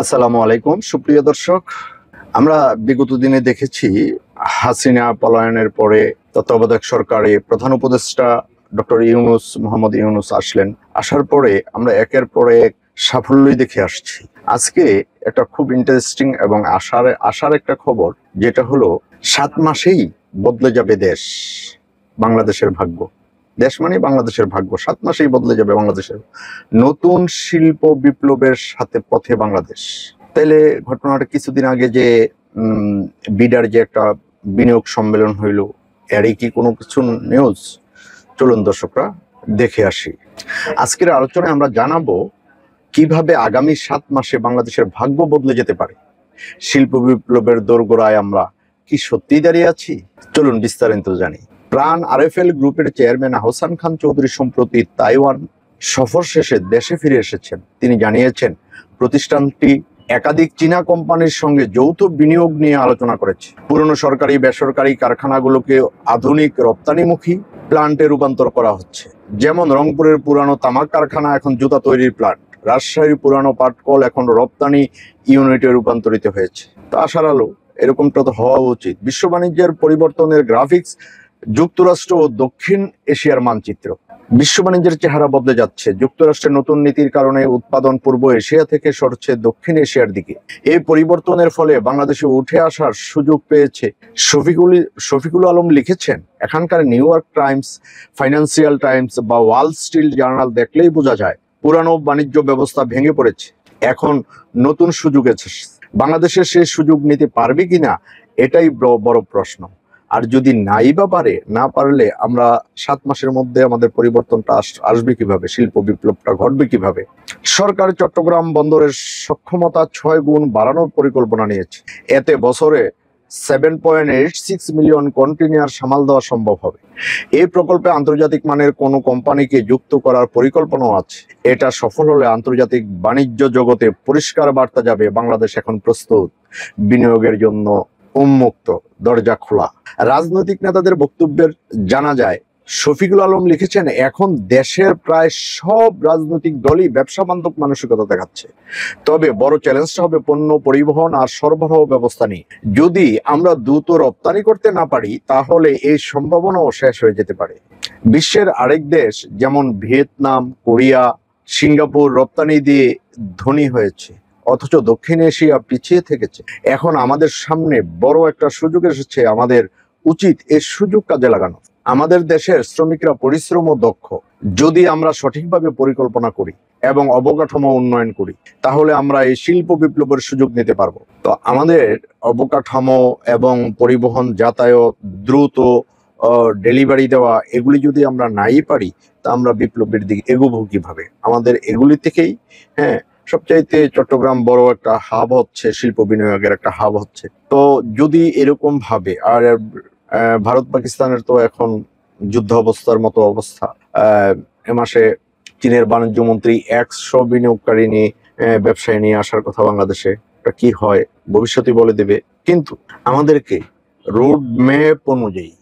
আসসালামু আলাইকুম সুপ্রিয় দর্শক, আমরা বিগত দিনে দেখেছি হাসিনা পলায়নের পরে তত্ত্বাবধায়ক সরকারে প্রধান উপদেষ্টা ডক্টর মোহাম্মদ ইউনূস আসলেন। আসার পরে আমরা একের পর এক সাফল্যই দেখে আসছি। আজকে একটা খুব ইন্টারেস্টিং এবং আশার একটা খবর, যেটা হলো 7 মাসেই বদলে যাবে দেশ, বাংলাদেশের ভাগ্য। দেশ মানে বাংলাদেশের ভাগ্য। 7 মাসেই বদলে যাবে বাংলাদেশের। নতুন শিল্প বিপ্লবের সাথে পথে বাংলাদেশ। তাইলে ঘটনাটা কিছুদিন আগে যে বিডার যে একটা বিনিয়োগ সম্মেলন হইল, এরই কি কোনো কিছু নিউজ? চলুন দর্শকরা দেখে আসি। আজকের আলোচনায় আমরা জানাবো কিভাবে আগামী 7 মাসে বাংলাদেশের ভাগ্য বদলে যেতে পারে। শিল্প বিপ্লবের দোরগোড়ায় আমরা কি সত্যিই দাঁড়িয়ে আছি? চলুন বিস্তারিত জানি। প্রাণ আরএফএল গ্রুপের চেয়ারম্যান আহসান খান চৌধুরী সম্প্রতি তাইওয়ান সফর শেষে দেশে ফিরে এসেছেন। তিনি জানিয়েছেন, প্রতিষ্ঠানটি একাধিক চীনা কোম্পানির সঙ্গে যৌথ বিনিয়োগ নিয়ে আলোচনা করেছে। পুরনো সরকারি বেসরকারি কারখানাগুলোকে আধুনিক রপ্তানিমুখী প্লান্টে রূপান্তর করা হচ্ছে। যেমন রংপুরের পুরানো তামাক কারখানা এখন জুতা তৈরির প্লান্ট, রাজশাহীর পুরানো পাটকল এখন রপ্তানি ইউনিটে রূপান্তরিত হয়েছে। তো আশার আলো, এরকমটা তো হওয়া উচিত। বিশ্ব বাণিজ্যের পরিবর্তনের গ্রাফিক্স, যুক্তরাষ্ট্র ও দক্ষিণ এশিয়ার মানচিত্র। বিশ্ব বাণিজ্যের চেহারা বদলে যাচ্ছে। যুক্তরাষ্ট্রের নতুন নীতির কারণে উৎপাদন পূর্ব এশিয়া থেকে সরছে দক্ষিণ এশিয়ার দিকে। এই পরিবর্তনের ফলে বাংলাদেশে উঠে আসার সুযোগ পেয়েছে। শফিকুল আলম লিখেছেন, এখানকার new York Times, financial Times বা ওয়াল স্ট্রিট জার্নাল দেখলেই বোঝা যায় পুরানো বাণিজ্য ব্যবস্থা ভেঙে পড়েছে। এখন নতুন সুযোগ এসেছে। বাংলাদেশে সেই সুযোগ নিতে পারবে কিনা, এটাই বড় প্রশ্ন। আর যদি নাই বা না পারলে আমরা 7 মাসের মধ্যে আমাদের পরিবর্তনটা আসবে কিভাবে? শিল্প বিপ্লবটা ঘটবে কিভাবে? সরকার চট্টগ্রাম বন্দরের সক্ষমতা 6 গুণ বাড়ানোর পরিকল্পনা নিয়েছে। এতে বছরে 7.86 মিলিয়ন কন্টেইনার সামাল দেওয়া সম্ভব হবে। এই প্রকল্পে আন্তর্জাতিক মানের কোনো কোম্পানিকে যুক্ত করার পরিকল্পনাও আছে। এটা সফল হলে আন্তর্জাতিক বাণিজ্য জগতে পরিষ্কার বার্তা যাবে, বাংলাদেশ এখন প্রস্তুত, বিনিয়োগের জন্য উন্মুক্ত, দরজা খোলা। রাজনৈতিক নেতাদের বক্তব্যের জানা যায়, শফিকুল আলম লিখেছেন, এখন দেশের প্রায় সব রাজনৈতিক দলই ব্যবসা বান্ধব মানসিকতা দেখাচ্ছে। তবে বড় চ্যালেঞ্জটা হবে পণ্য পরিবহন আর সরবরাহ ব্যবস্থা নিয়ে। যদি আমরা দ্রুত রপ্তানি করতে না পারি, তাহলে এই সম্ভাবনাও শেষ হয়ে যেতে পারে। বিশ্বের আরেক দেশ যেমন ভিয়েতনাম, কোরিয়া, সিঙ্গাপুর রপ্তানি দিয়ে ধনী হয়েছে, অথচ দক্ষিণ এশিয়া পিছিয়ে থেকেছে। এখন আমাদের সামনে বড় একটা সুযোগ এসেছে। আমাদের উচিত এই সুযোগ কাজে লাগানো। আমাদের দেশের শ্রমিকরা পরিশ্রম ও দক্ষ। যদি আমরা সঠিকভাবে পরিকল্পনা করি এবং অবকাঠামো উন্নয়ন করি, তাহলে আমরা এই শিল্প বিপ্লবের সুযোগ নিতে পারবো। তো আমাদের অবকাঠামো এবং পরিবহন, যাতায়াত, দ্রুত ডেলিভারি দেওয়া, এগুলি যদি আমরা নাই পারি, তা আমরা বিপ্লবের দিকে এগোবো কিভাবে? আমাদের এগুলি থেকেই সবচাইতে চট্টগ্রাম বড় একটা হাব হচ্ছে, শিল্প বিনিয়োগের একটা হাব হচ্ছে। তো যদি এরকম ভাবে, আর ভারত পাকিস্তানের তো এখন যুদ্ধ অবস্থার মতো অবস্থা। এ মাসে চীনের বাণিজ্য মন্ত্রী 100 বিনিয়োগকারী নিয়ে, ব্যবসায়ী নিয়ে আসার কথা বাংলাদেশে। কি হয় ভবিষ্যতে বলে দেবে। কিন্তু আমাদেরকে রোড ম্যাপ অনুযায়ী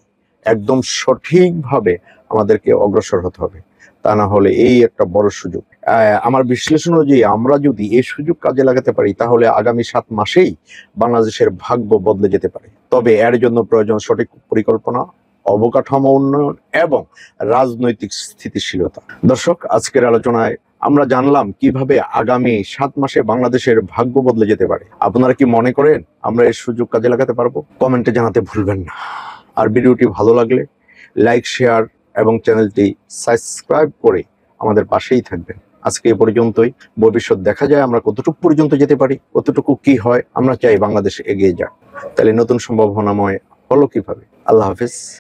একদম সঠিকভাবে আমাদেরকে অগ্রসর হতে হবে। তা না হলে এই একটা বড় সুযোগ। আমার বিশ্লেষণ অনুযায়ী আমরা যদি এই সুযোগ কাজে লাগাতে পারি, তাহলে আগামী 7 মাসেই বাংলাদেশের ভাগ্য বদলে যেতে পারে। তবে এর জন্য প্রয়োজন সঠিক পরিকল্পনা, অবকাঠামো উন্নয়ন এবং রাজনৈতিক স্থিতিশীলতা। দর্শক, আজকের আলোচনায় আমরা জানলাম কিভাবে আগামী 7 মাসে বাংলাদেশের ভাগ্য বদলে যেতে পারে। আপনারা কি মনে করেন আমরা এই সুযোগ কাজে লাগাতে পারবো? কমেন্টে জানাতে ভুলবেন না। আর ভিডিওটি ভালো লাগলে লাইক, শেয়ার এবং চ্যানেলটি সাবস্ক্রাইব করে আমাদের পাশেই থাকবেন। আজকে এ পর্যন্তই। ভবিষ্যৎ দেখা যায় আমরা কতটুকু পর্যন্ত যেতে পারি, কতটুকু কি হয়। আমরা চাই বাংলাদেশ এগিয়ে যাক। তাহলে নতুন সম্ভাবনাময় হলো কিভাবে। আল্লাহ হাফেজ।